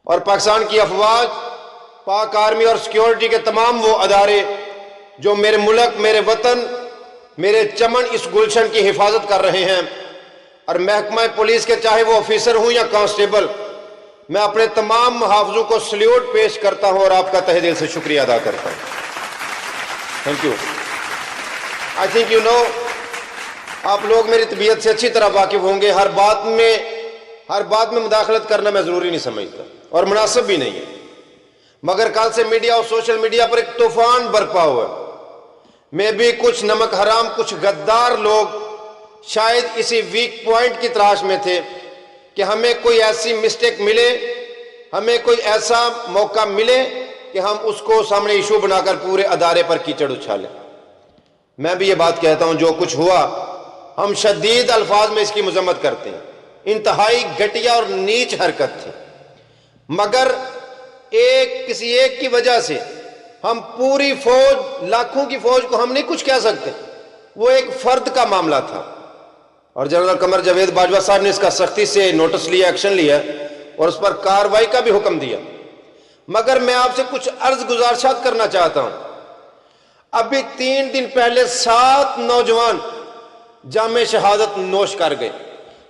اور پاکستان کی افواج، پاک آرمی اور سیکیورٹی کے تمام وہ ادارے جو میرے ملک، میرے وطن، میرے چمن، اس گلشن کی حفاظت کر رہے ہیں، اور محکمہ پولیس کے چاہے وہ آفیسر ہوں یا کانسٹیبل، میں اپنے تمام محافظوں کو سلیوٹ پیش کرتا ہوں اور آپ کا تہہ دل سے شکریہ ادا کرتا ہوں۔ Thank you. I think you know, آپ لوگ میری طبیعت سے اچھی طرح واقف ہوں گے، ہر بات میں مداخلت کرنا میں ضروری نہیں سمجھتا اور مناسب بھی نہیں ہے، مگر کل سے میڈیا اور سوشل میڈیا پر ایک طوفان برپا ہوا ہے۔ میں بھی کچھ نمک حرام، کچھ غدار لوگ شاید اسی ویک پوائنٹ کی تلاش میں تھے کہ ہمیں کوئی ایسی مسٹیک ملے، ہمیں کوئی ایسا موقع ملے کہ ہم اس کو سامنے ایشو بنا کر پورے ادارے پر کیچڑ اچھالیں۔ میں بھی یہ بات کہتا ہوں، جو کچھ ہوا ہم شدید الفاظ میں اس کی مذمت کرتے ہیں، انتہائی گھٹیا اور نیچ حرکت تھی، مگر کسی ایک کی وجہ سے ہم پوری فوج، لاکھوں کی فوج کو ہم نہیں کچھ کہہ سکتے۔ وہ ایک فرد کا معاملہ تھا اور جنرل قمر جاوید باجوہ صاحب نے اس کا سختی سے نوٹس لیا، ایکشن لیا اور اس پر کارروائی کا بھی حکم دیا، مگر میں آپ سے کچھ عرض گزارشات کرنا چاہتا ہوں۔ ابھی 3 دن پہلے 7 نوجوان جام شہادت نوش کر گئے،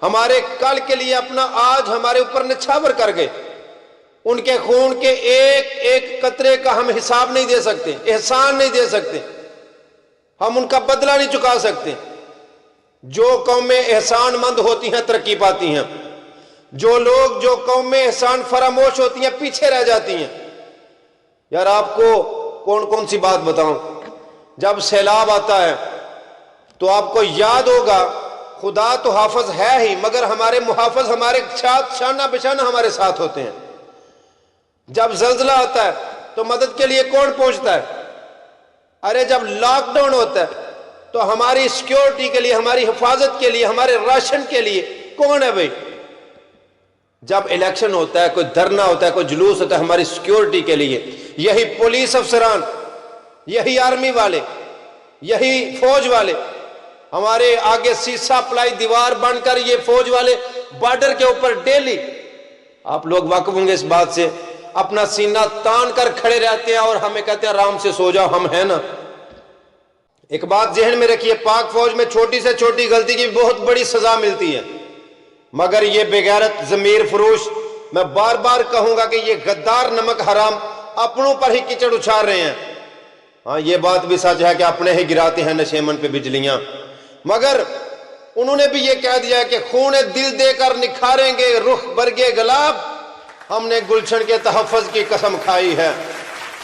ہمارے کل کے لیے اپنا آج ہمارے اوپر نچھاور کر گئے۔ ان کے خون کے ایک ایک قطرے کا ہم حساب نہیں دے سکتے، احسان نہیں دے سکتے، ہم ان کا بدلہ نہیں چکا سکتے۔ جو قومیں احسان مند ہوتی ہیں ترقی پاتی ہیں، جو قومیں احسان فراموش ہوتی ہیں پیچھے رہ جاتی ہیں۔ یار آپ کو کون سی بات بتاؤں، جب سیلاب آتا ہے تو آپ کو یاد ہوگا خدا تو حافظ ہے ہی، مگر ہمارے محافظ ہمارے ساتھ شانہ بشانہ ہمارے ساتھ ہوتے ہیں۔ جب زلزلہ آتا ہے تو مدد کے لیے کون پہنچتا ہے؟ ارے جب لاک ڈاؤن ہوتا ہے تو ہماری سیکیورٹی کے لیے، ہماری حفاظت کے لیے، ہمارے راشن کے لیے کون ہے بھائی؟ جب الیکشن ہوتا ہے، کوئی دھرنا ہوتا ہے، کوئی جلوس ہوتا ہے، ہماری سیکیورٹی کے لیے یہی پولیس افسران، یہی آرمی والے، یہی فوج والے ہمارے آگے سیسا پلائی دیوار بن کر، یہ فوج والے بارڈر کے اوپر ڈیلی، آپ لوگ واقف ہوں گے اس بات سے، اپنا سینہ تان کر کھڑے رہتے ہیں اور ہمیں کہتے ہیں آرام سے سو جاؤ، ہم ہیں نا۔ ایک بات ذہن میں رکھیے، پاک فوج میں چھوٹی سے چھوٹی غلطی کی بہت بڑی سزا ملتی ہے، مگر یہ بے غیرت ضمیر فروش، میں بار بار کہوں گا کہ یہ غدار نمک حرام اپنوں پر ہی کیچڑ اچھال رہے ہیں۔ ہاں یہ بات بھی سچ ہے کہ اپنے ہی گراتے ہیں نشیمن پہ بجلیاں، مگر انہوں نے بھی یہ کہہ دیا کہ خون دل دے کر نکھاریں گے رخ برگے گلاب، ہم نے گلشن کے تحفظ کی قسم کھائی ہے۔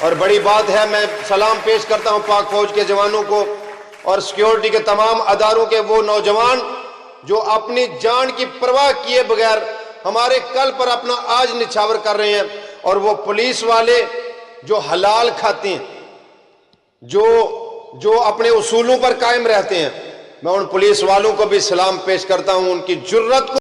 اور بڑی بات ہے، میں سلام پیش کرتا ہوں پاک فوج کے جوانوں کو اور سیکیورٹی کے تمام اداروں کے وہ نوجوان جو اپنی جان کی پرواہ کیے بغیر ہمارے کل پر اپنا آج نچھاور کر رہے ہیں، اور وہ پولیس والے جو حلال کھاتے ہیں، جو اپنے اصولوں پر قائم رہتے ہیں، میں ان پولیس والوں کو بھی سلام پیش کرتا ہوں، ان کی جرت کو